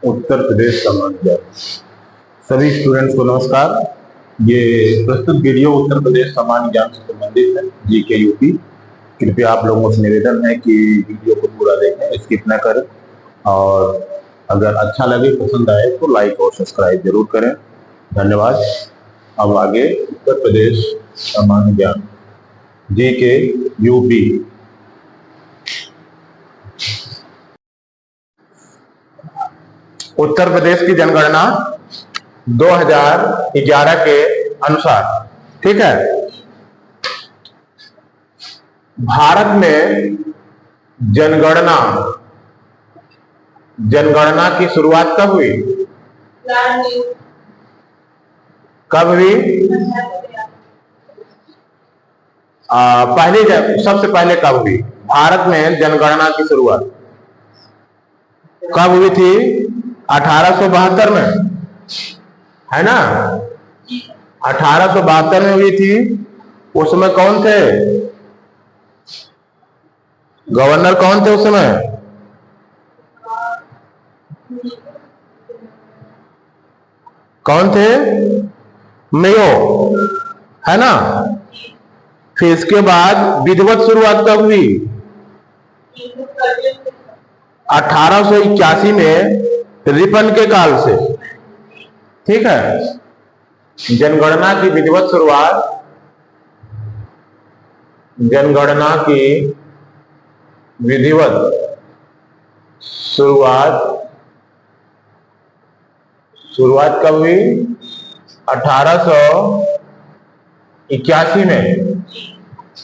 उत्तर प्रदेश सामान्य ज्ञान। सभी स्टूडेंट्स को नमस्कार। ये प्रस्तुत वीडियो उत्तर प्रदेश सामान्य ज्ञान से संबंधित है, जीके यूपी। कृपया आप लोगों से निवेदन है कि वीडियो को पूरा देखें, स्किप न करें, और अगर अच्छा लगे, पसंद आए तो लाइक और सब्सक्राइब जरूर करें। धन्यवाद। अब आगे उत्तर प्रदेश सामान्य ज्ञान, जीके यूपी। उत्तर प्रदेश की जनगणना 2011 के अनुसार, ठीक है। भारत में जनगणना की शुरुआत कब हुई? कब हुई? सबसे पहले कब हुई भारत में जनगणना की शुरुआत? कब हुई थी? 1872 में, है ना? 1872 में हुई थी। उसमें कौन थे गवर्नर? कौन थे उस समय? कौन थे? मेयो, है ना? फिर इसके बाद विधिवत शुरुआत कब हुई? 1881 में रिपन के काल से, ठीक है। जनगणना की विधिवत शुरुआत कब हुई? 1881 में,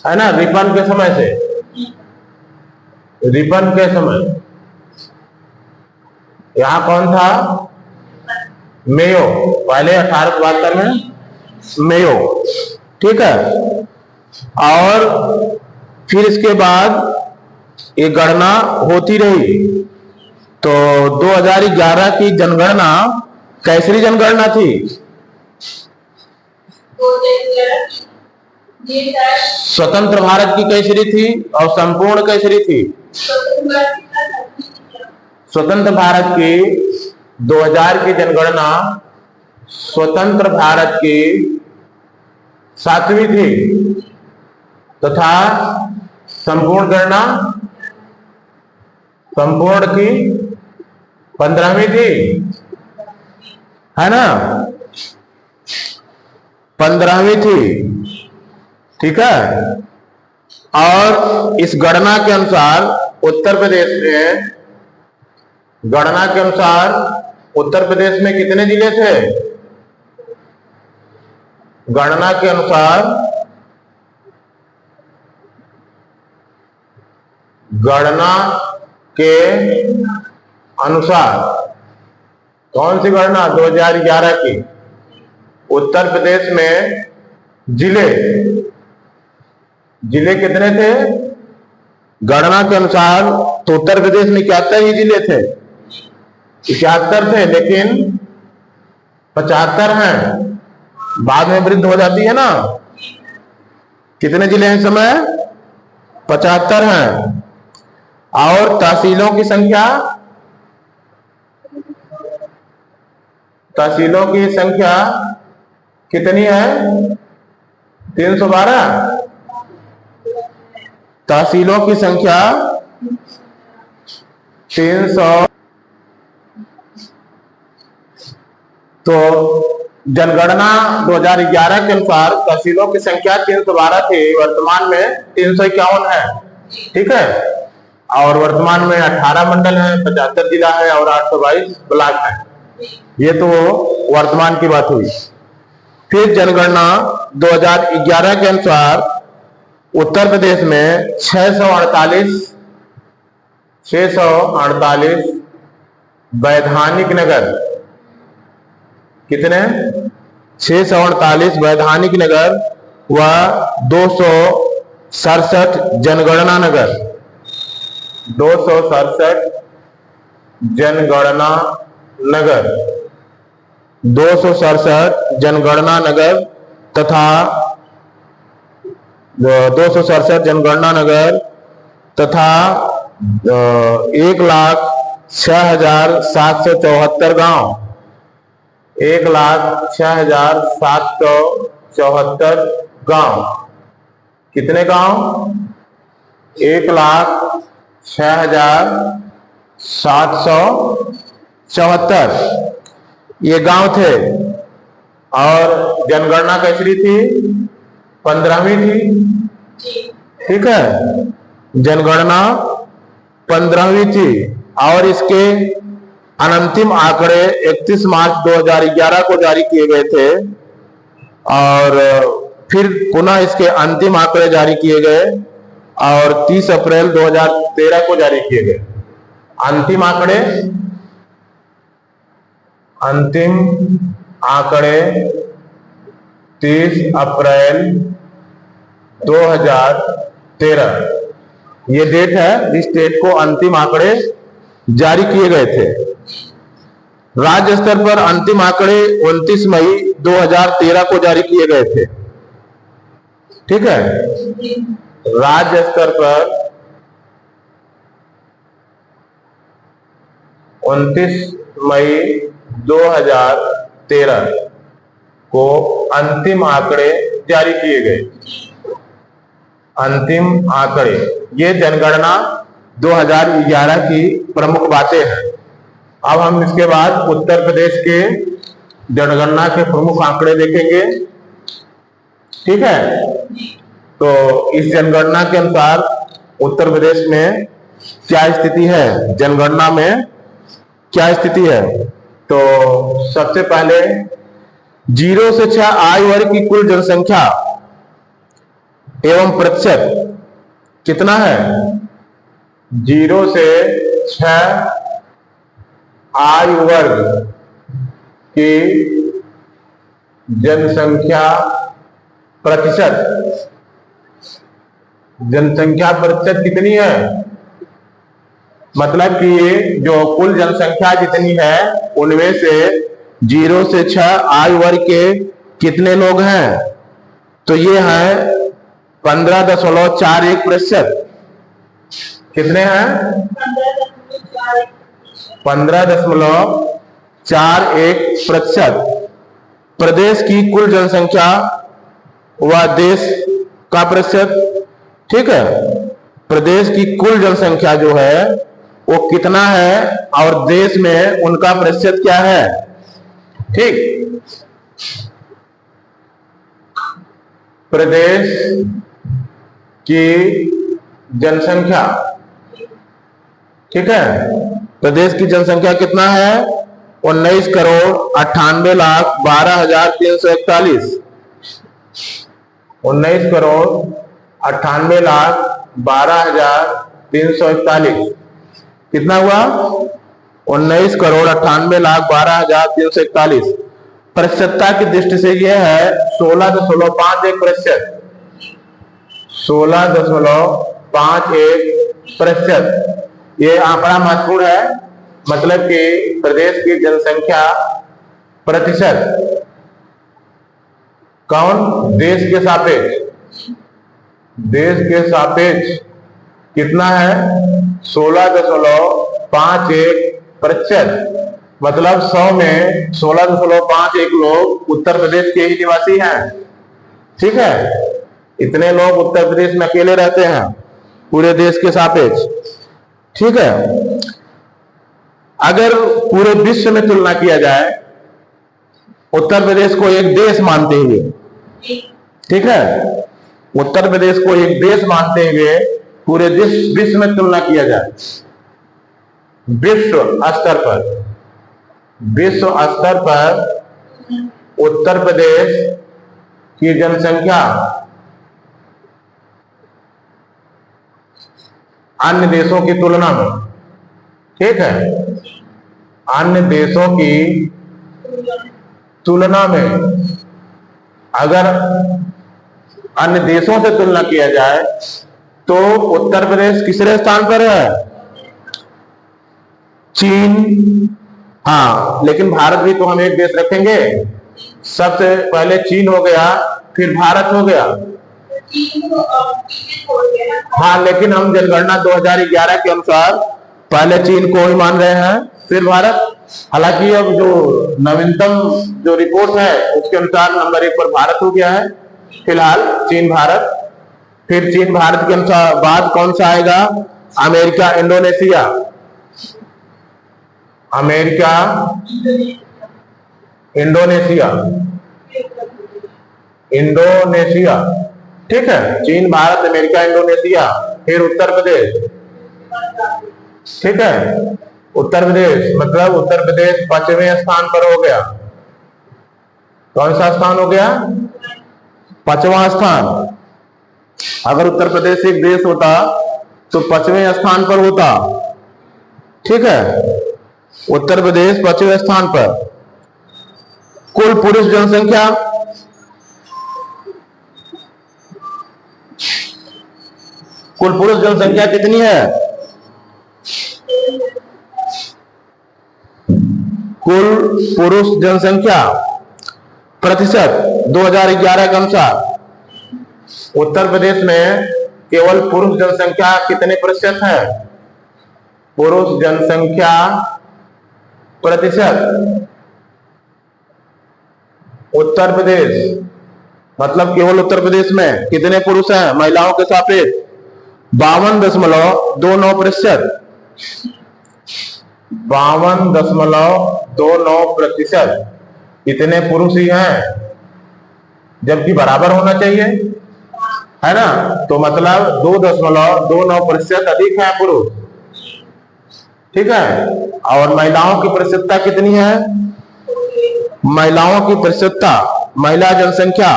है ना? रिपन के समय से। रिपन के समय यहां कौन था? मेयो। पहले 1872 में मेयो, ठीक है। और फिर इसके बाद ये गणना होती रही। तो 2011 की जनगणना कैसी जनगणना थी? स्वतंत्र भारत की कैसरी थी और संपूर्ण कैसरी थी? स्वतंत्र भारत की 2000 की जनगणना स्वतंत्र भारत की 7वीं थी, तथा संपूर्ण की 15वीं थी, है ना? 15वीं थी, ठीक है। और इस गणना के अनुसार उत्तर प्रदेश में कितने जिले थे? गणना के अनुसार कौन सी गणना? 2011 की। उत्तर प्रदेश में जिले कितने थे गणना के अनुसार? तो उत्तर प्रदेश में 71 ही जिले थे। 71 थे, लेकिन 75 हैं। बाद में वृद्धि हो जाती है ना। कितने जिले हैं इस समय? 75 हैं। और तहसीलों की संख्या कितनी है? 312। तहसीलों की संख्या 300। तो जनगणना 2011 के अनुसार तहसीलों की संख्या 312 थी। वर्तमान में 351 है, ठीक है। और वर्तमान में 18 मंडल है, 75 जिला है और 822 ब्लॉक है। ये तो वर्तमान की बात हुई। फिर जनगणना 2011 के अनुसार उत्तर प्रदेश में 648 वैधानिक नगर, कितने? 648 वैधानिक नगर व 267 जनगणना नगर। 267 जनगणना नगर, 267 जनगणना नगर तथा 267 जनगणना नगर तथा 1,06,774 गांव, 1,06,774 गांव। कितने गांव? 1,06,774 ये गांव थे। और जनगणना कैसी थी? 15वीं थी। ठीक है, जनगणना 15वीं थी। और इसके अनंतिम आंकड़े 31 मार्च 2011 को जारी किए गए थे और फिर पुनः इसके अंतिम आंकड़े जारी किए गए और 30 अप्रैल 2013 को जारी किए गए। अंतिम आंकड़े 30 अप्रैल 2013 ये डेट है जिस डेट को अंतिम आंकड़े जारी किए गए थे। राज्य स्तर पर अंतिम आंकड़े 29 मई 2013 को जारी किए गए थे। ठीक है, राज्य स्तर पर 29 मई 2013 को अंतिम आंकड़े जारी किए गए। अंतिम आंकड़े ये जनगणना 2011 की प्रमुख बातें हैं। अब हम इसके बाद उत्तर प्रदेश के जनगणना के प्रमुख आंकड़े देखेंगे। ठीक है, तो इस जनगणना के अनुसार उत्तर प्रदेश में क्या स्थिति है, जनगणना में क्या स्थिति है। तो सबसे पहले 0 से 6 आयु वर्ग की कुल जनसंख्या एवं प्रतिशत कितना है? 0 से 6 आयु वर्ग की जनसंख्या प्रतिशत कितनी है? मतलब कि जो कुल जनसंख्या जितनी है उनमें से 0 से 6 आयु वर्ग के कितने लोग हैं? तो ये है 15.41%। कितने हैं? 15.41%। प्रदेश की कुल जनसंख्या व देश का प्रतिशत। ठीक है, प्रदेश की कुल जनसंख्या जो है वो कितना है और देश में उनका प्रतिशत क्या है। ठीक, प्रदेश की जनसंख्या, ठीक है, प्रदेश की जनसंख्या कितना है? 19,98,12,341। 19,98,12,341 कितना हुआ? 19,98,12,341। प्रतिशतता की दृष्टि से यह है 16.51%। 16.51%। ये आंकड़ा महत्वपूर्ण है। मतलब कि प्रदेश की जनसंख्या प्रतिशत कौन? देश के सापेक्ष कितना है? 16.51%। मतलब 100 में 16.51 लोग उत्तर प्रदेश के ही निवासी हैं। ठीक है, इतने लोग उत्तर प्रदेश में अकेले रहते हैं पूरे देश के सापेक्ष। ठीक है, अगर पूरे विश्व में तुलना किया जाए उत्तर प्रदेश को एक देश मानते हुए, ठीक है, उत्तर प्रदेश को एक देश मानते हुए पूरे विश्व में तुलना किया जाए, विश्व स्तर पर उत्तर प्रदेश की जनसंख्या अन्य देशों की तुलना में, ठीक है, अन्य देशों की तुलना में अगर अन्य देशों से तुलना किया जाए तो उत्तर प्रदेश किसरे स्थान पर है? चीन। हाँ, लेकिन भारत भी तो हम एक देश रखेंगे। सबसे पहले चीन हो गया, फिर भारत हो गया। हाँ, लेकिन हम जनगणना 2011 के अनुसार पहले चीन को ही मान रहे हैं, फिर भारत। हालांकि अब जो नवीनतम जो रिपोर्ट है उसके अनुसार नंबर 1 पर भारत हो गया है फिलहाल, चीन भारत। फिर चीन भारत के अनुसार बाद कौन सा आएगा? America Indonesia. America Indonesia, Indonesia, ठीक है। चीन भारत अमेरिका इंडोनेशिया। फिर उत्तर प्रदेश, ठीक है। उत्तर प्रदेश मतलब उत्तर प्रदेश 5वें स्थान पर हो गया। कौन सा स्थान हो गया? 5वां स्थान। अगर उत्तर प्रदेश एक देश होता तो 5वें स्थान पर होता, ठीक है। उत्तर प्रदेश 5वें स्थान पर। कुल पुरुष जनसंख्या, कुल पुरुष जनसंख्या कितनी है? कुल पुरुष जनसंख्या प्रतिशत 2011 के अनुसार उत्तर प्रदेश में केवल पुरुष जनसंख्या कितने प्रतिशत है? पुरुष जनसंख्या प्रतिशत उत्तर प्रदेश मतलब केवल उत्तर प्रदेश में कितने पुरुष हैं महिलाओं के सापेक्ष? 52.29%। 52.29% इतने पुरुष ही हैं, जबकि बराबर होना चाहिए, है ना। तो मतलब 2.29% अधिक है पुरुष, ठीक है। और महिलाओं की प्रतिशतता कितनी है? महिलाओं की प्रतिशतता, महिला जनसंख्या,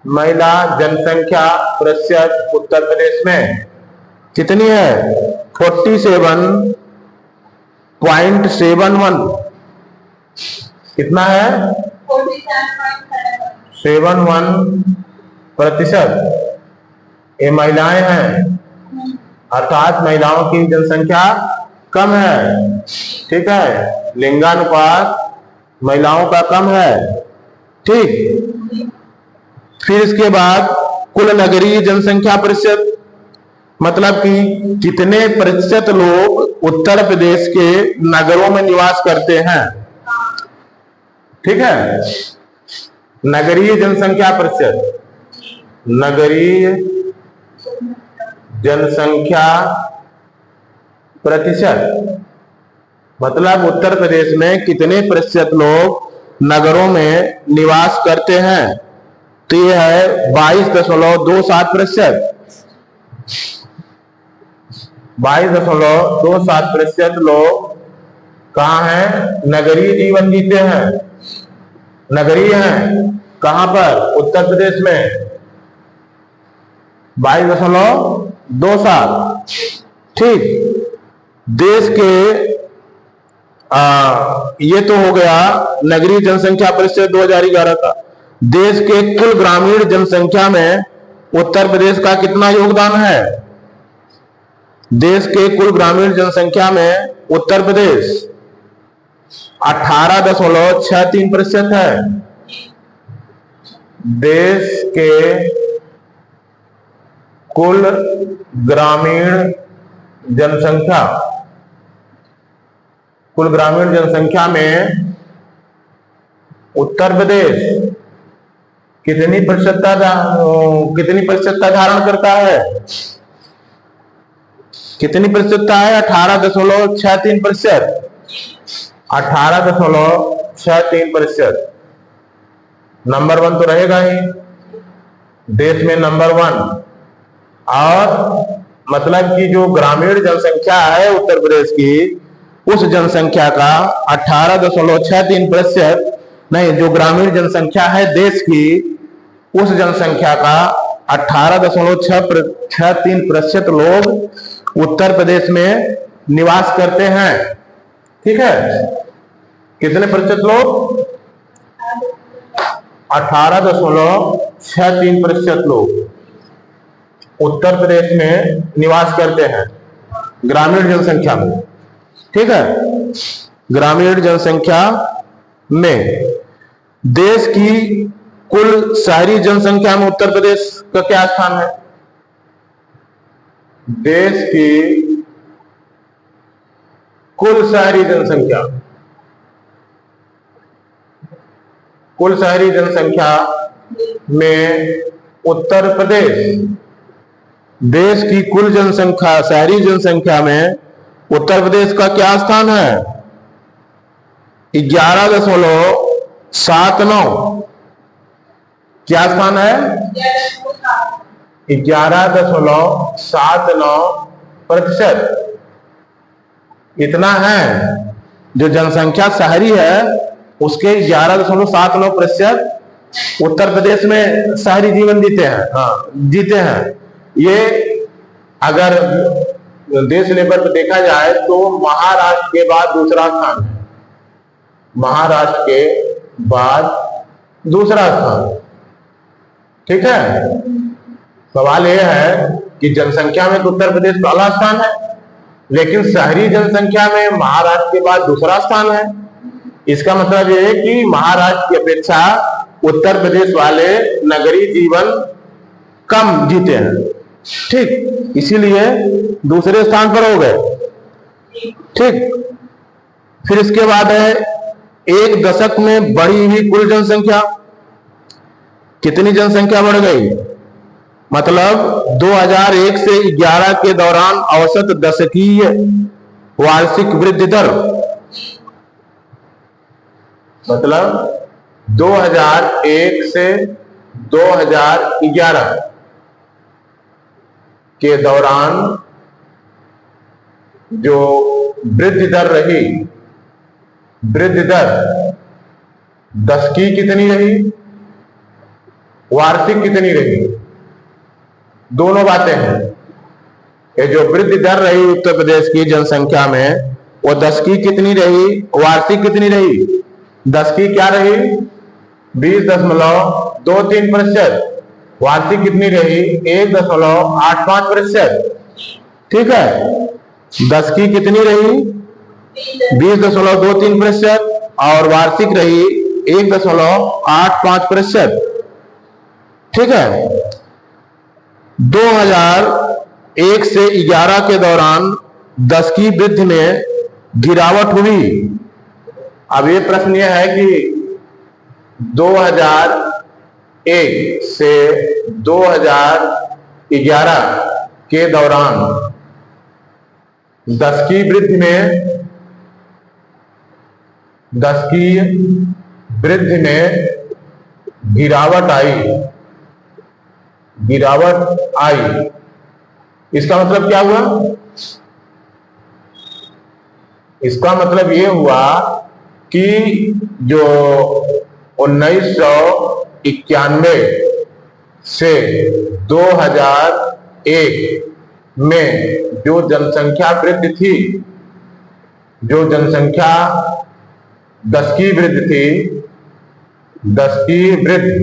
महिला जनसंख्या प्रतिशत उत्तर प्रदेश में कितनी है? 47.71। कितना है? 71% ये महिलाएं हैं, अर्थात महिलाओं की जनसंख्या कम है, ठीक है। लिंगानुपात महिलाओं का कम है, ठीक। फिर इसके बाद कुल नगरीय जनसंख्या प्रतिशत मतलब कि कितने प्रतिशत लोग उत्तर प्रदेश के नगरों में निवास करते हैं, ठीक है। नगरीय जनसंख्या प्रतिशत, नगरीय जनसंख्या प्रतिशत मतलब उत्तर प्रदेश में कितने प्रतिशत लोग नगरों में निवास करते हैं? तो यह है 22.27%। 22.27% लोग कहाँ हैं? नगरीय जीवन जीते हैं, नगरीय हैं। कहां पर? उत्तर प्रदेश में 22.27, ठीक। देश के ये तो हो गया नगरीय जनसंख्या प्रतिशत 2011 का। देश के कुल ग्रामीण जनसंख्या में उत्तर प्रदेश का कितना योगदान है? देश के कुल ग्रामीण जनसंख्या में उत्तर प्रदेश 18.63% है। देश के कुल ग्रामीण जनसंख्या, कुल ग्रामीण जनसंख्या में उत्तर प्रदेश कितनी प्रतिशतता धारण करता है? कितनी प्रतिशतता है? 18.63%। 18.63%। नंबर 1 तो रहेगा ही देश में, नंबर 1। और मतलब कि जो ग्रामीण जनसंख्या है उत्तर प्रदेश की, उस जनसंख्या का 18.63% नहीं, जो ग्रामीण जनसंख्या है देश की, उस जनसंख्या का 18.63% लोग उत्तर प्रदेश में निवास करते हैं, ठीक है। कितने प्रतिशत लोग? 18.63% लोग उत्तर प्रदेश में निवास करते हैं ग्रामीण जनसंख्या में, ठीक है। ग्रामीण जनसंख्या में देश की कुल शहरी जनसंख्या में उत्तर प्रदेश का क्या स्थान है? देश की कुल शहरी जनसंख्या, कुल शहरी जनसंख्या में उत्तर प्रदेश, देश की कुल जनसंख्या, शहरी जनसंख्या में उत्तर प्रदेश का क्या स्थान है? 11.79। क्या स्थान है? 11.79%। इतना है। जो जनसंख्या शहरी है उसके 11.79% उत्तर प्रदेश में शहरी जीवन जीते हैं। हाँ, जीते हैं। ये अगर देश लेवल पर देखा जाए तो महाराष्ट्र के बाद दूसरा स्थान है। महाराष्ट्र के बाद दूसरा स्थान। ठीक है। सवाल यह है कि जनसंख्या में तो उत्तर प्रदेश पहला स्थान है, लेकिन शहरी जनसंख्या में महाराष्ट्र के बाद दूसरा स्थान है। इसका मतलब यह है कि महाराष्ट्र की अपेक्षा उत्तर प्रदेश वाले नगरीय जीवन कम जीते हैं। ठीक, इसीलिए दूसरे स्थान पर हो गए। ठीक, फिर इसके बाद है एक दशक में बढ़ी हुई कुल जनसंख्या। कितनी जनसंख्या बढ़ गई? मतलब 2001 से 11 के दौरान औसत दशकीय वार्षिक वृद्धि दर, मतलब 2001 से 2011 के दौरान जो वृद्धि दर रही, वृद्धि दर दशकीय कितनी रही, वार्षिक कितनी रही? दोनों बातें हैं। ये जो वृद्धि दर रही उत्तर प्रदेश की जनसंख्या में, वो दशकीय कितनी रही, वार्षिक कितनी रही? दशकीय क्या रही? 20.23%। वार्षिक कितनी रही? 1.85%। ठीक है। दशकीय कितनी रही? 20.23% और वार्षिक रही 1.85%। ठीक है। 2001 से 11 के दौरान दशकीय वृद्धि में गिरावट हुई। अब ये प्रश्न यह है कि 2001 से 2011 के दौरान दशकीय वृद्धि में गिरावट आई। इसका मतलब क्या हुआ? इसका मतलब ये हुआ कि जो 1991 से 2001 में जो जनसंख्या वृद्धि थी, जो जनसंख्या दशकीय वृद्धि थी, दशकीय वृद्धि,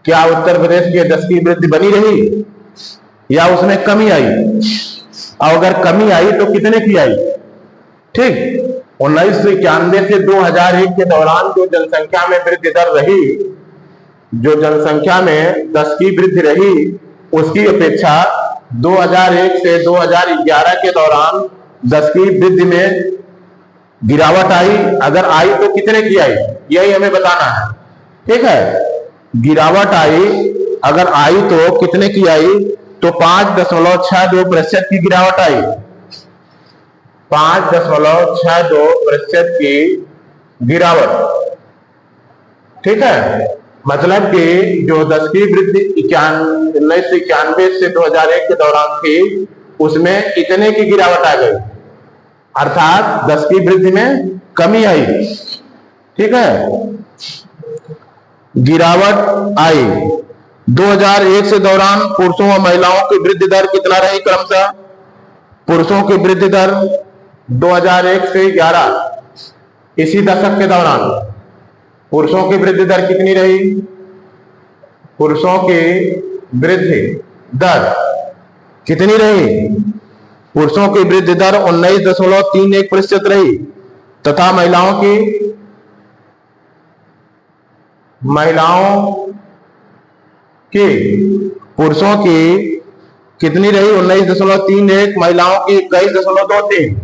क्या उत्तर प्रदेश की दशकीय वृद्धि बनी रही या उसमें कमी आई? और अगर कमी आई तो कितने की आई? ठीक, 1991 से 2001 के दौरान जो जनसंख्या में वृद्धि दर रही, जो जनसंख्या में दशकीय वृद्धि रही, उसकी अपेक्षा 2001 से 2011 के दौरान दशकीय वृद्धि में गिरावट आई। अगर आई तो कितने की आई, यही हमें बताना है। ठीक है। गिरावट आई, अगर आई तो कितने की आई? तो 5.62% की गिरावट आई। 5.62% की गिरावट। ठीक है। मतलब कि जो दशकीय वृद्धि 1991 से 2001 के दौरान थी, उसमें इतने की गिरावट आ गई, अर्थात दशकीय वृद्धि में कमी आई। ठीक है। गिरावट आई। 2001 से दौरान पुरुषों और महिलाओं की वृद्धि दर कितना रही क्रमशः? पुरुषों की वृद्धि दर 2001 से 11, इसी दशक के दौरान पुरुषों की वृद्धि दर कितनी रही? पुरुषों की वृद्धि दर कितनी रही? पुरुषों की वृद्धि दर 19.31% रही तथा महिलाओं की पुरुषों की कितनी रही? 19.31। महिलाओं की 21.23।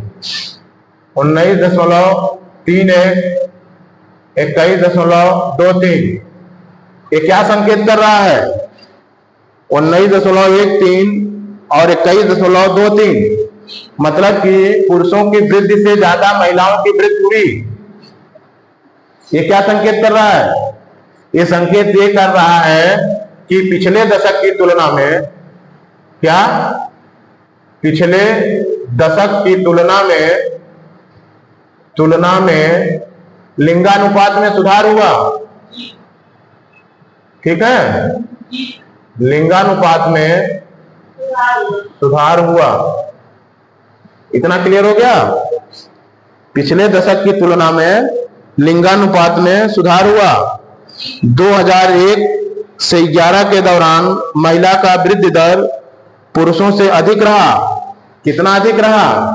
19.31, 21.23। ये क्या संकेत कर रहा है? 19.13 और 21.23, मतलब कि पुरुषों की वृद्धि से ज्यादा महिलाओं की वृद्धि हुई। ये क्या संकेत कर रहा है? ये संकेत ये कर रहा है कि पिछले दशक की तुलना में, क्या पिछले दशक की तुलना में लिंगानुपात में सुधार हुआ। ठीक है, लिंगानुपात में सुधार हुआ। इतना क्लियर हो गया? पिछले दशक की तुलना में लिंगानुपात में सुधार हुआ। 2001 से 11 के दौरान महिला का वृद्धि दर पुरुषों से अधिक रहा। कितना अधिक रहा?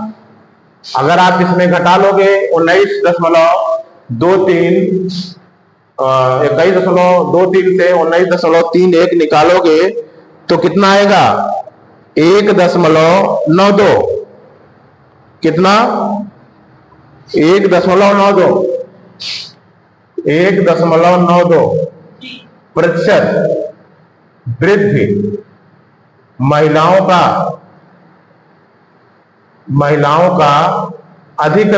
अगर आप इसमें घटा लोगे 19.23, 21.23 से 19.31 निकालोगे तो कितना आएगा? 1.92। कितना? 1.92। 1.92% वृद्धि महिलाओं का अधिक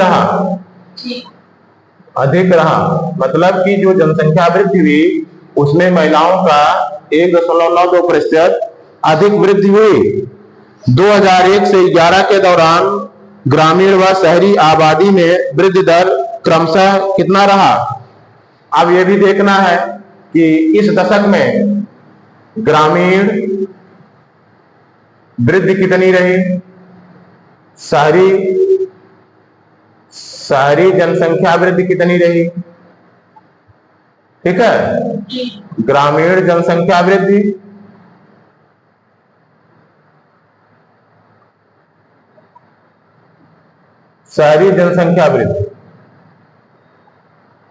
रहा। मतलब कि जो जनसंख्या वृद्धि हुई उसमें महिलाओं का 1.92% अधिक वृद्धि हुई। 2001 से 11 के दौरान ग्रामीण व शहरी आबादी में वृद्धि दर क्रमशः कितना रहा? अब यह भी देखना है कि इस दशक में ग्रामीण वृद्धि कितनी रही, शहरी जनसंख्या वृद्धि कितनी रही। ठीक है, ग्रामीण जनसंख्या वृद्धि, शहरी जनसंख्या वृद्धि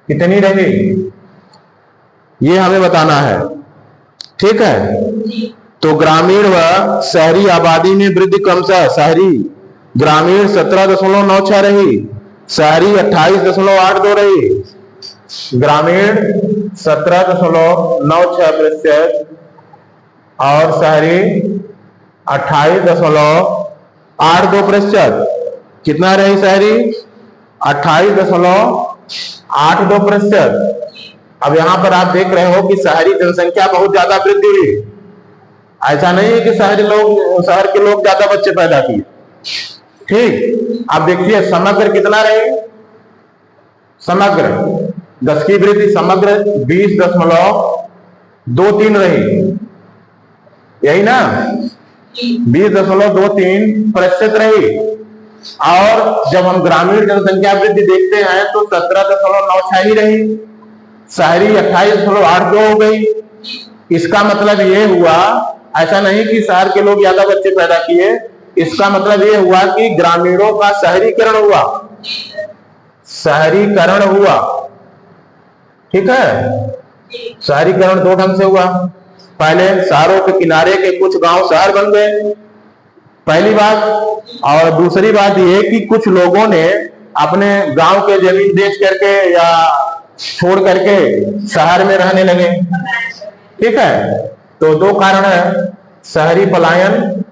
कितनी रही, ये हमें बताना है। ठीक है, तो ग्रामीण व शहरी आबादी में वृद्धि क्रमशः ग्रामीण 17.96 रही, शहरी 28.82 रही। ग्रामीण 17.96% और शहरी 28.82%। कितना रही शहरी? 28.82%। अब यहां पर आप देख रहे हो कि शहरी जनसंख्या बहुत ज्यादा वृद्धि हुई। ऐसा नहीं है कि शहर के लोग ज्यादा बच्चे पैदा किए। ठीक, अब देखिए समग्र कितना रहे? समग्र 10 की वृद्धि समग्र 20.23 रही। यही ना, 20.23% रही। और जब हम ग्रामीण जनसंख्या वृद्धि देखते हैं तो 17.96 ही रही, शहरी 28.82 हो गई। इसका मतलब ये हुआ, ऐसा नहीं कि शहर के लोग ज्यादा बच्चे पैदा किए, इसका मतलब ये हुआ कि ग्रामीणों का शहरीकरण हुआ। ठीक है, शहरीकरण दो ढंग से हुआ। पहले शहरों के किनारे के कुछ गांव शहर बन गए, पहली बात। और दूसरी बात ये कि कुछ लोगों ने अपने गांव के जमीन बेच करके या छोड़ करके शहर में रहने लगे। ठीक है, तो दो कारण है, शहरी पलायन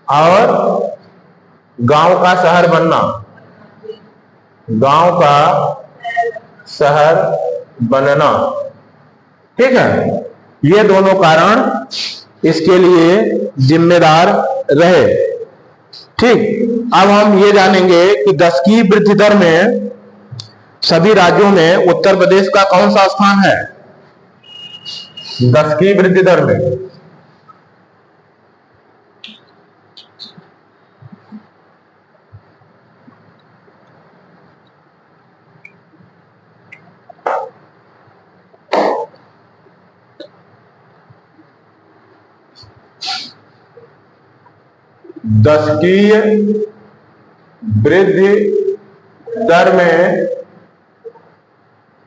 और गांव का शहर बनना। ठीक है, ये दोनों कारण इसके लिए जिम्मेदार रहे। ठीक, अब हम ये जानेंगे कि 10 की वृद्धि दर में सभी राज्यों में उत्तर प्रदेश का कौन सा स्थान है? 10 की वृद्धि दर में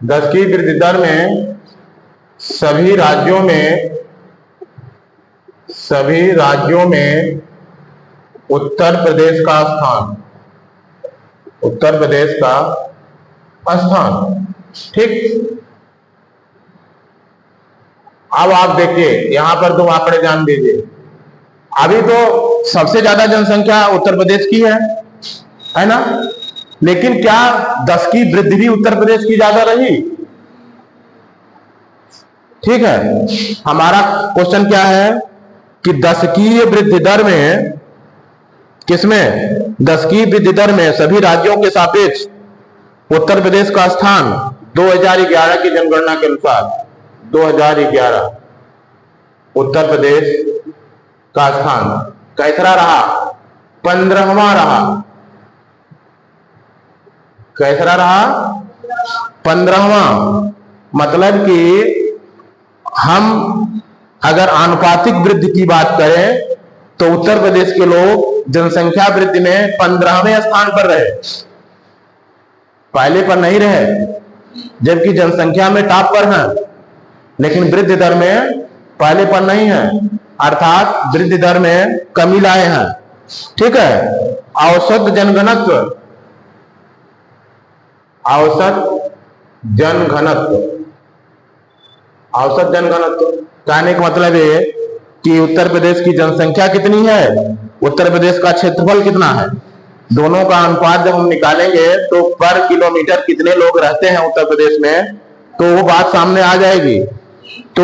दस की वृद्धि दर में सभी राज्यों में सभी राज्यों में उत्तर प्रदेश का स्थान, उत्तर प्रदेश का स्थान। ठीक, अब आप देखिए यहां पर दो आंकड़े जान दीजिए। अभी तो सबसे ज्यादा जनसंख्या उत्तर प्रदेश की है ना, लेकिन क्या 10 की वृद्धि भी उत्तर प्रदेश की ज्यादा रही? ठीक है, हमारा क्वेश्चन क्या है कि 10 की वृद्धि दर में, किसमें? 10 की वृद्धि दर में सभी राज्यों के सापेक्ष उत्तर प्रदेश का स्थान 2011 की जनगणना के अनुसार, 2011 उत्तर प्रदेश का स्थान कैसा रहा? 15वां रहा। कैसा रहा? 15वां। मतलब कि हम अगर आनुपातिक वृद्धि की बात करें तो उत्तर प्रदेश के लोग जनसंख्या वृद्धि में 15वें स्थान पर रहे, पहले पर नहीं रहे, जबकि जनसंख्या में टॉप पर हैं, लेकिन वृद्धि दर में पहले पर नहीं है, अर्थात वृद्धि दर में कमी लाए हैं। ठीक है, औसत जनघनत्व, औसत जनघनत्व, औसत जनघनत्व कहने का मतलब है कि उत्तर प्रदेश की जनसंख्या कितनी है, उत्तर प्रदेश का क्षेत्रफल कितना है, दोनों का अनुपात जब हम निकालेंगे तो पर किलोमीटर कितने लोग रहते हैं उत्तर प्रदेश में, तो वो बात सामने आ जाएगी। तो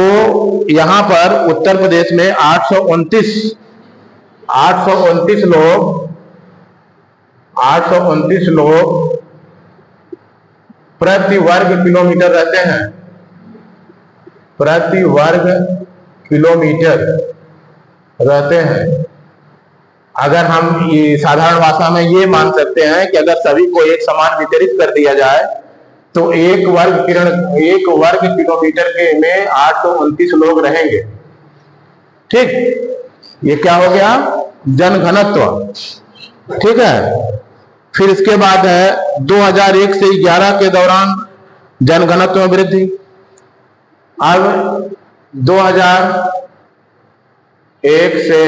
यहां पर उत्तर प्रदेश में 829 लोग प्रति वर्ग किलोमीटर रहते हैं, प्रति वर्ग किलोमीटर रहते हैं। अगर हम ये साधारण भाषा में ये मान सकते हैं कि अगर सभी को एक समान वितरित कर दिया जाए तो एक वर्ग किलोमीटर के में 829 लोग रहेंगे। ठीक, ये क्या हो गया? जनघनत्व। ठीक है, फिर इसके बाद है 2001 से 11 के दौरान जनघनत्व में वृद्धि। अब 2001 से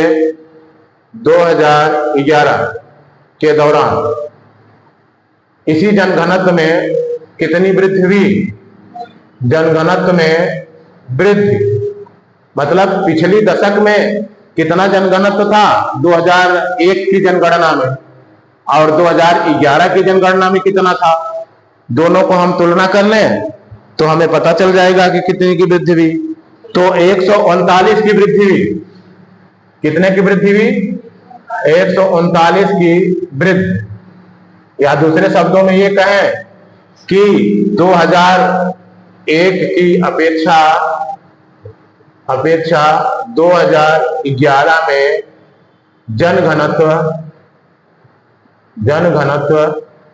2011 के दौरान इसी जनघनत्व में कितनी वृद्धि हुई? जनघनत्व में वृद्धि मतलब पिछली दशक में कितना जनघनत्व था 2001 की जनगणना में, और 2011 की जनगणना में कितना था? दोनों को हम तुलना कर लें तो हमें पता चल जाएगा कि कितनी की वृद्धि हुई। तो 139 की वृद्धि हुई। कितने की वृद्धि हुई? 139 की वृद्धि। या दूसरे शब्दों में ये कहें कि 2001 की अपेक्षा 2011 में जनघनत्व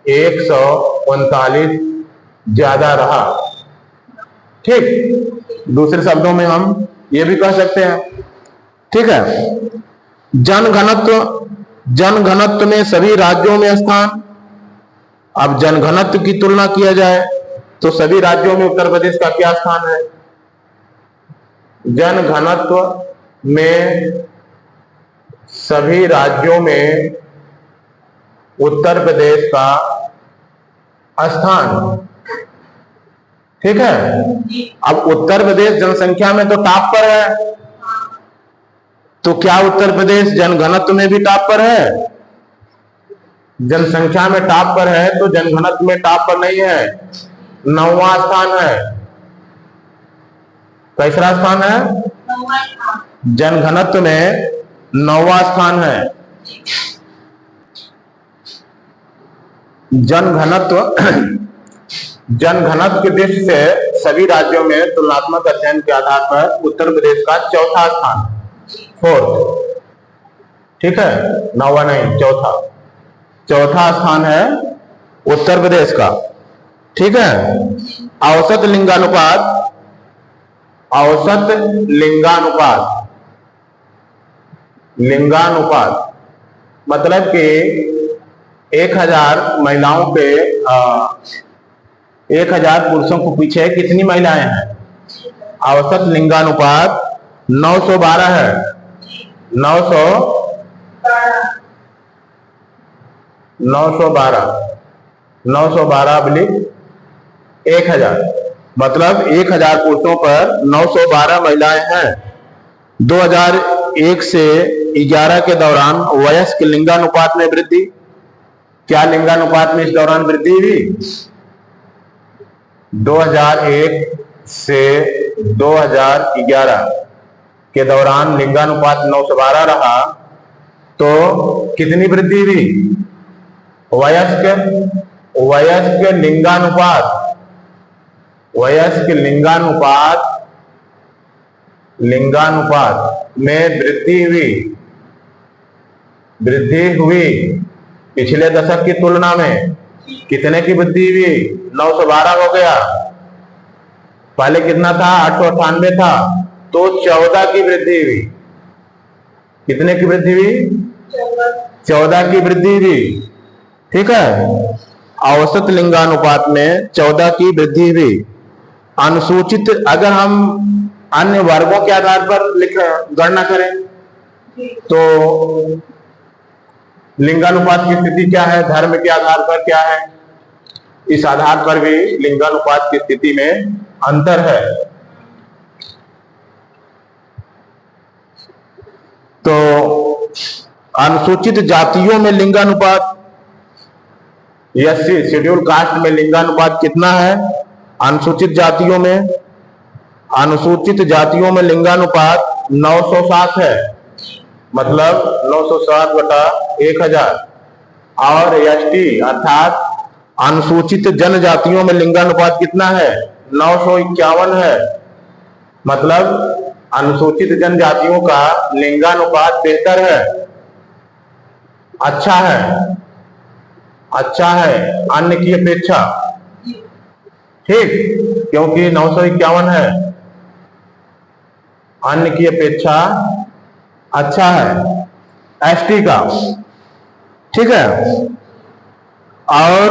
139 ज्यादा रहा। ठीक, दूसरे शब्दों में हम ये भी कह सकते हैं। ठीक है, जनघनत्व में सभी राज्यों में स्थान। अब जनघनत्व की तुलना किया जाए तो सभी राज्यों में उत्तर प्रदेश का क्या स्थान है? जनघनत्व में सभी राज्यों में उत्तर प्रदेश का स्थान। ठीक है, अब उत्तर प्रदेश जनसंख्या में तो टॉप पर है, तो क्या उत्तर प्रदेश जनघनत्व में भी टॉप पर है? जनसंख्या में टॉप पर है तो जनघनत्व में टॉप पर नहीं है, 9वां स्थान है। कैसा स्थान है? जनघनत्व में 9वां स्थान है। जनघनत्व की दृष्टि से सभी राज्यों में तुलनात्मक अध्ययन के आधार पर उत्तर प्रदेश का चौथा स्थान, 4th। ठीक है, 9वां नहीं, चौथा स्थान है उत्तर प्रदेश का। ठीक है, औसत लिंगानुपात मतलब कि 1000 महिलाओं पे 1000 पुरुषों को पीछे कितनी महिलाएं हैं? औसत लिंगानुपात 912 है। 912/1000, मतलब 1000 पुरुषों पर 912 महिलाएं हैं। 2001 से 11 के दौरान वयस्क लिंगानुपात में वृद्धि। क्या लिंगानुपात में इस दौरान वृद्धि हुई? 2001 से 2011 के दौरान लिंगानुपात 912 रहा, तो कितनी वृद्धि हुई? वयस्क लिंगानुपात में वृद्धि हुई। पिछले दशक की तुलना में कितने की वृद्धि हुई? 912 हो गया। पहले कितना था? 898 था, तो 14 की वृद्धि हुई। कितने की वृद्धि हुई? 14 की वृद्धि हुई। ठीक है, औसत लिंगानुपात में 14 की वृद्धि हुई। अनुसूचित, अगर हम अन्य वर्गों के आधार पर गणना करें तो लिंगानुपात की स्थिति क्या है? धर्म के आधार पर क्या है? इस आधार पर भी लिंगानुपात की स्थिति में अंतर है। तो अनुसूचित जातियों में लिंगानुपात, एससी शेड्यूल कास्ट में लिंगानुपात कितना है? अनुसूचित जातियों में लिंगानुपात 907 है, मतलब 907/1000। और एसटी अर्थात अनुसूचित जनजातियों में लिंगानुपात कितना है? 951 है, मतलब अनुसूचित जनजातियों का लिंगानुपात बेहतर है, अच्छा है अन्य की अपेक्षा। ठीक, क्योंकि 951 है, अन्य की अपेक्षा अच्छा है एसटी का। ठीक है, और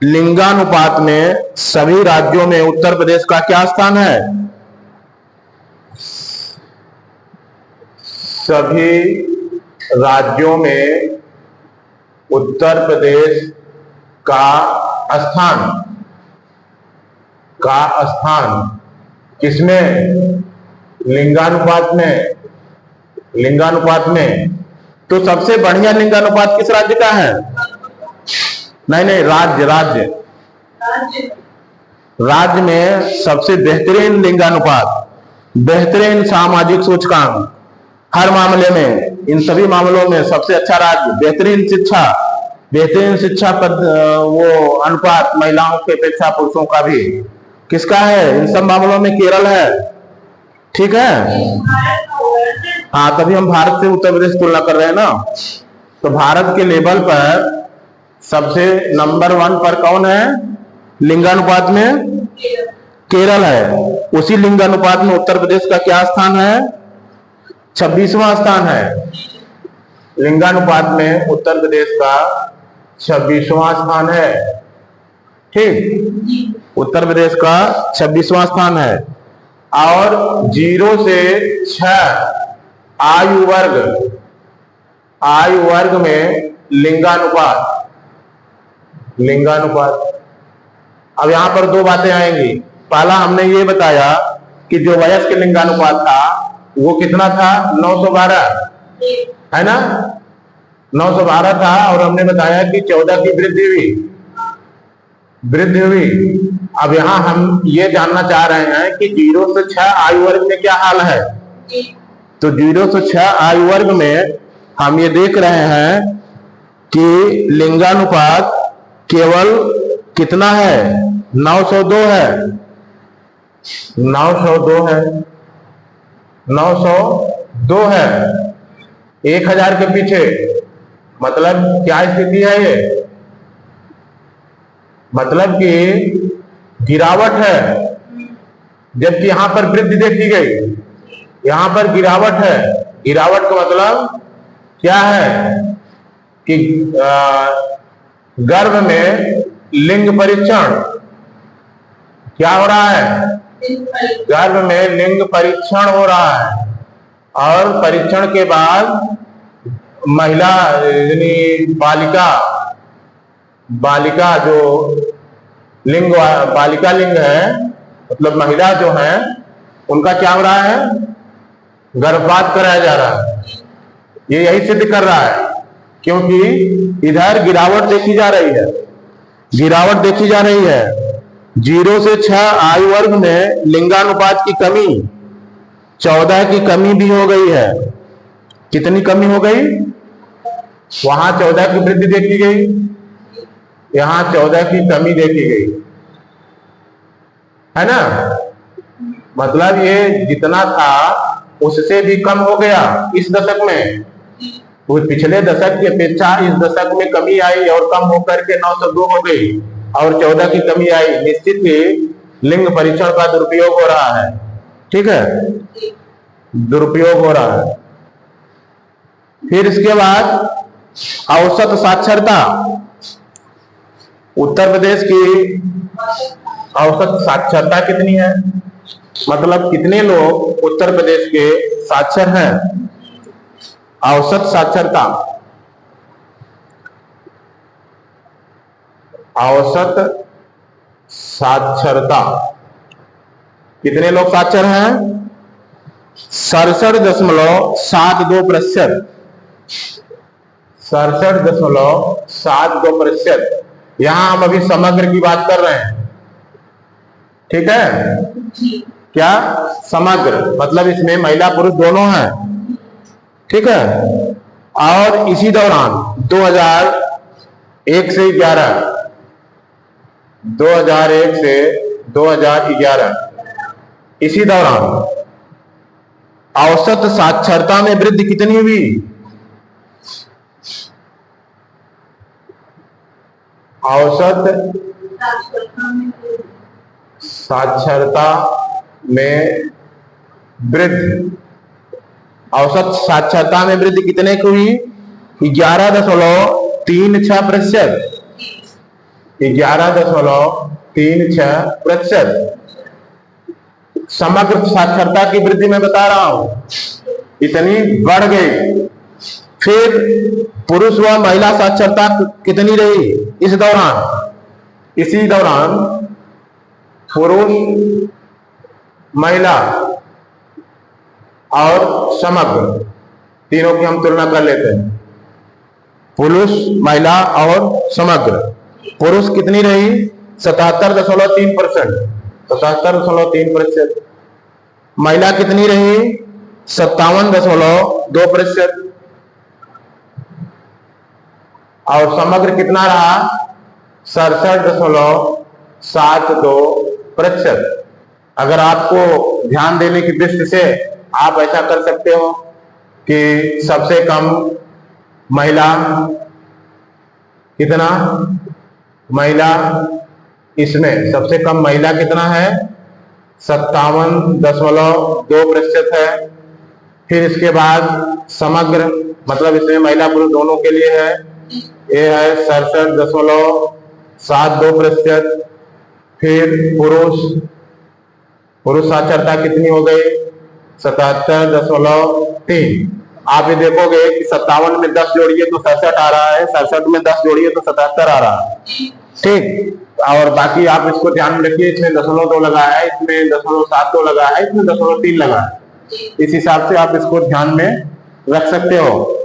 लिंगानुपात में सभी राज्यों में उत्तर प्रदेश का क्या स्थान है? सभी राज्यों में उत्तर प्रदेश का स्थान किसमें? लिंगानुपात में। तो सबसे बढ़िया लिंगानुपात किस राज्य का है? नहीं, राज्य में सबसे बेहतरीन लिंगानुपात, बेहतरीन सामाजिक सूचकांक, हर मामले में, इन सभी मामलों में सबसे अच्छा राज्य, बेहतरीन शिक्षा पर वो अनुपात महिलाओं की अपेक्षा पुरुषों का भी किसका है? इन सब मामलों में केरल है। ठीक है, हाँ, तभी हम भारत से उत्तर प्रदेश तुलना कर रहे हैं ना। तो भारत के लेवल पर सबसे नंबर 1 पर कौन है लिंगानुपात में? केरल है। उसी लिंगानुपात में उत्तर प्रदेश का क्या स्थान है? 26वां स्थान है। लिंगानुपात में उत्तर प्रदेश का 26वां स्थान है। ठीक, उत्तर प्रदेश का 26वां स्थान है। और 0 से 6 आयु वर्ग में लिंगानुपात। अब यहां पर दो बातें आएंगी। पहला, हमने ये बताया कि जो वयस्क लिंगानुपात था वो कितना था? 912 है ना, 912 था। और हमने बताया कि 14 की वृद्धि हुई। अब यहाँ हम ये जानना चाह रहे हैं कि 0 से 6 आयु वर्ग में क्या हाल है। तो 0 से 6 आयु वर्ग में हम ये देख रहे हैं कि लिंगानुपात केवल कितना है? 902 है। 902 है 1000 के पीछे। मतलब क्या स्थिति है ये? मतलब कि गिरावट है, जबकि यहां पर वृद्धि देखी गई, यहां पर गिरावट है। गिरावट का मतलब क्या है कि गर्भ में लिंग परीक्षण क्या हो रहा है? गर्भ में लिंग परीक्षण हो रहा है। और परीक्षण के बाद महिला यानी बालिका जो लिंग, बालिका लिंग है, मतलब महिला जो है उनका क्या हो रहा है, गर्भपात कराया जा रहा है। ये यही सिद्ध कर रहा है, क्योंकि इधर गिरावट देखी जा रही है, 0 से 6 आयु वर्ग में लिंगानुपात की कमी, 14 की कमी भी हो गई है। कितनी कमी हो गई? वहां 14 की वृद्धि देखी गई, यहां 14 की कमी देखी गई, है ना। मतलब ये जितना था उससे भी कम हो गया इस दशक में। तो पिछले दशक की अपेक्षा इस दशक में कमी आई और कम होकर के 902 हो गई और 14 की कमी आई। निश्चित ही लिंग परीक्षण का दुरुपयोग हो रहा है, ठीक है, दुरुपयोग हो रहा है। फिर इसके बाद औसत साक्षरता, उत्तर प्रदेश की औसत साक्षरता कितनी है, मतलब कितने लोग उत्तर प्रदेश के साक्षर हैं। औसत साक्षरता, औसत साक्षरता कितने लोग साक्षर हैं? 67.72%, 67.72%। यहां हम अभी समग्र की बात कर रहे हैं, ठीक है। क्या? समग्र, मतलब इसमें महिला पुरुष दोनों हैं, ठीक है। और इसी दौरान 2001 से 2011, इसी दौरान औसत साक्षरता में वृद्धि कितनी हुई? औसत साक्षरता में वृद्धि, औसत साक्षरता में वृद्धि कितने की हुई? 11.36%, 11.36%। समग्र साक्षरता की वृद्धि मैं बता रहा हूं, इतनी बढ़ गई। फिर पुरुष व महिला साक्षरता कितनी रही इस दौरान? इसी दौरान पुरुष, महिला और समग्र तीनों की हम तुलना कर लेते हैं। पुरुष, महिला और समग्र। पुरुष कितनी रही? 77.3%, 77.3%। महिला कितनी रही? 57.2%। और समग्र कितना रहा? 67.72%। अगर आपको ध्यान देने की दृष्टि से आप ऐसा कर सकते हो कि सबसे कम महिला कितना, महिला इसमें सबसे कम महिला कितना है? 57.2% है। फिर इसके बाद समग्र, मतलब इसमें महिला पुरुष दोनों के लिए है, ये है 67.72%। फिर पुरुष साक्षरता कितनी हो गई? 77.3। आप ये देखोगे कि 57 में 10 जोड़िए तो 67 आ रहा है, 67 में 10 जोड़िए तो 77 आ रहा है, ठीक। और बाकी आप इसको ध्यान में रखिए, इसमें 0.2 लगा है, इसमें 0.72 लगा है, इसमें 0.3 लगा है। इस हिसाब से आप इसको ध्यान में रख सकते हो।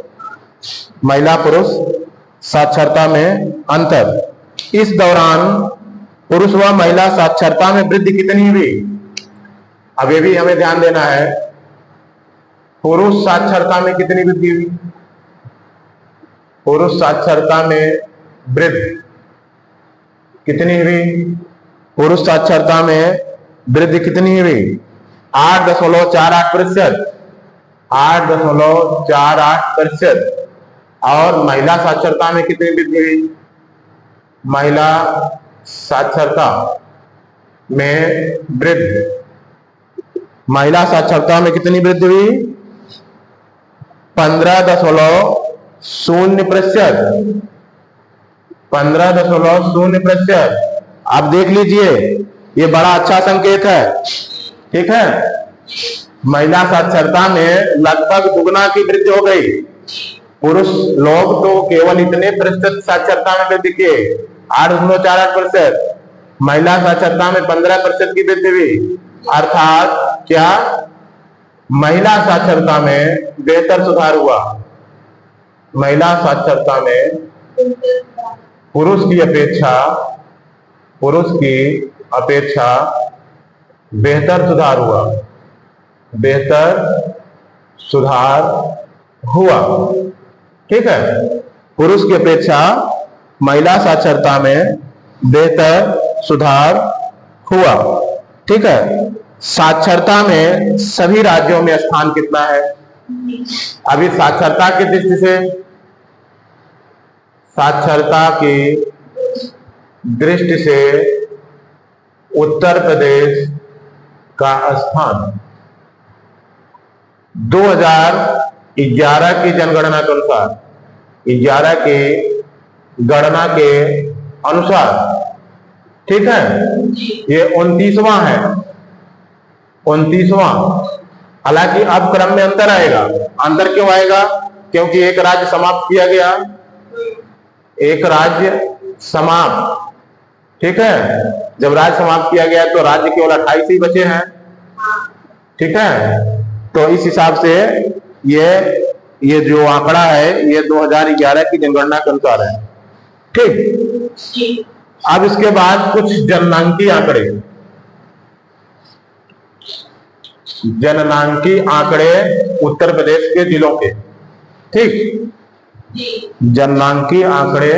महिला पुरुष साक्षरता में अंतर। इस दौरान पुरुष व महिला साक्षरता में वृद्धि कितनी हुई? अब ये भी हमें ध्यान देना है। पुरुष साक्षरता में कितनी वृद्धि हुई? पुरुष साक्षरता में वृद्धि कितनी हुई? पुरुष साक्षरता में वृद्धि कितनी हुई? 8.48%, 8.48%। और महिला साक्षरता में कितनी वृद्धि हुई? महिला साक्षरता में वृद्धि, महिला साक्षरता में कितनी वृद्धि हुई? 15.0%, 15.0%। आप देख लीजिए, ये बड़ा अच्छा संकेत है, ठीक है। महिला साक्षरता में लगभग दुगना की वृद्धि हो गई। पुरुष लोग तो केवल इतने प्रतिशत साक्षरता में वृद्धि किए, 8.48%। महिला साक्षरता में 15% की वृद्धि हुई। अर्थात क्या महिला साक्षरता में बेहतर सुधार हुआ। महिला साक्षरता में पुरुष की अपेक्षा बेहतर सुधार हुआ। बेहतर सुधार हुआ, ठीक है। पुरुष की अपेक्षा महिला साक्षरता में बेहतर सुधार हुआ, ठीक है। साक्षरता में सभी राज्यों में स्थान कितना है? अभी साक्षरता की दृष्टि से, साक्षरता की दृष्टि से उत्तर प्रदेश का स्थान 2011 की जनगणना के अनुसार, 11 की गणना के अनुसार, ठीक है, ये 29वां है, 29वां। हालांकि अब क्रम में अंतर आएगा। अंतर क्यों आएगा? क्योंकि एक राज्य समाप्त किया गया, एक राज्य समाप्त, ठीक है। जब राज्य समाप्त किया गया तो राज्य केवल 28 ही बचे हैं, ठीक है। तो इस हिसाब से ये जो आंकड़ा है ये 2011 की जनगणना के अनुसार है, ठीक। अब इसके बाद कुछ जननांकी आंकड़े, जननांकी आंकड़े उत्तर प्रदेश के जिलों के, ठीक। जननांकी आंकड़े